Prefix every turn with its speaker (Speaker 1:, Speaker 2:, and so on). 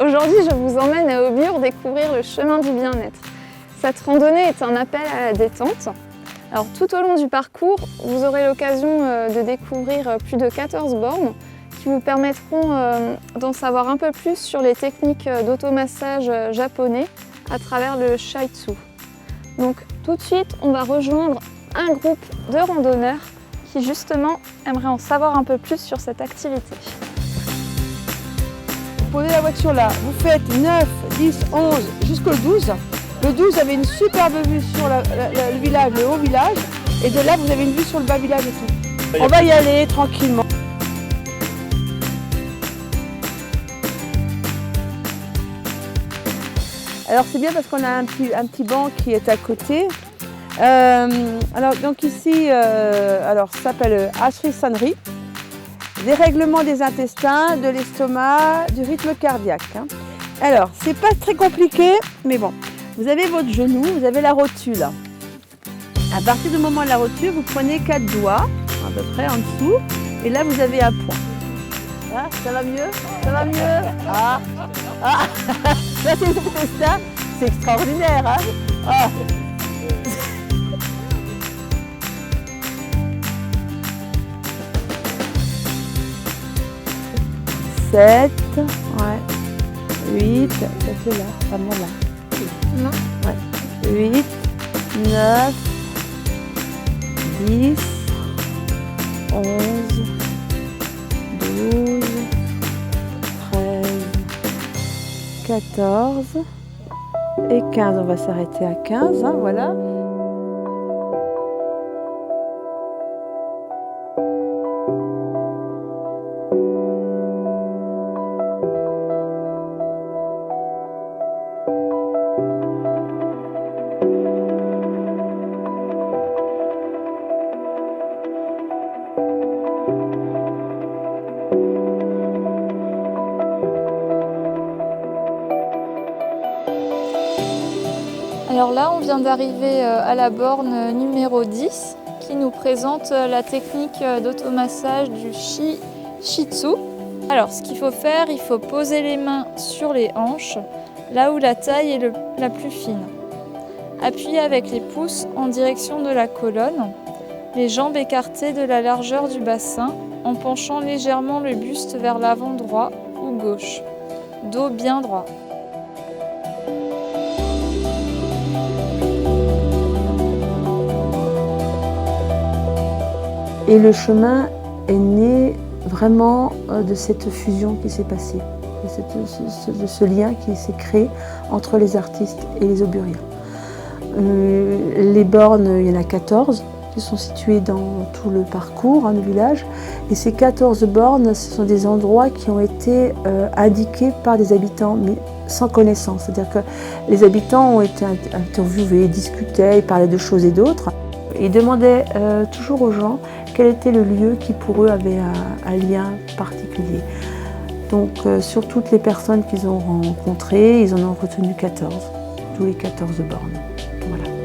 Speaker 1: Aujourd'hui, je vous emmène à Aubure découvrir le chemin du bien-être. Cette randonnée est un appel à la détente. Alors, tout au long du parcours, vous aurez l'occasion de découvrir plus de 14 bornes qui vous permettront d'en savoir un peu plus sur les techniques d'automassage japonais à travers le shiatsu. Donc, tout de suite, on va rejoindre un groupe de randonneurs qui justement aimeraient en savoir un peu plus sur cette activité.
Speaker 2: Vous posez la voiture là, vous faites 9, 10, 11 jusqu'au 12. Le 12, vous avez une superbe vue sur le village, le haut village. Et de là, vous avez une vue sur le bas village et tout. On va y aller tranquillement. Alors c'est bien parce qu'on a un petit banc qui est à côté. Alors donc ici, alors ça s'appelle Ashri Sanri. Dérèglement des intestins, de l'estomac, du rythme cardiaque. Alors, c'est pas très compliqué, mais bon. Vous avez votre genou, vous avez la rotule. À partir du moment de la rotule, vous prenez 4 doigts, à peu près en dessous, et là vous avez un point. Ah, ça va mieux? Ça va mieux? Ah, ah. Là c'est les intestins, c'est extraordinaire. Hein, ah. 7, ouais, 8, ça c'est là, vraiment là.
Speaker 1: Non.
Speaker 2: Ouais. 8, 9, 10, 11, 12, 13, 14 et 15. On va s'arrêter à 15, hein, voilà.
Speaker 1: Alors là, on vient d'arriver à la borne numéro 10 qui nous présente la technique d'automassage du Shitsu. Alors, ce qu'il faut faire, il faut poser les mains sur les hanches, là où la taille est la plus fine. Appuyer avec les pouces en direction de la colonne, les jambes écartées de la largeur du bassin, en penchant légèrement le buste vers l'avant droit ou gauche. Dos bien droit.
Speaker 2: Et le chemin est né vraiment de cette fusion qui s'est passée, de ce lien qui s'est créé entre les artistes et les auburiens. Les bornes, il y en a 14 qui sont situées dans tout le parcours du village. Et ces 14 bornes, ce sont des endroits qui ont été indiqués par des habitants, mais sans connaissance. C'est-à-dire que les habitants ont été interviewés, discutaient, ils parlaient de choses et d'autres. Ils demandaient toujours aux gens quel était le lieu qui pour eux avait un lien particulier. Donc sur toutes les personnes qu'ils ont rencontrées, ils en ont retenu 14, tous les 14 bornes. Voilà.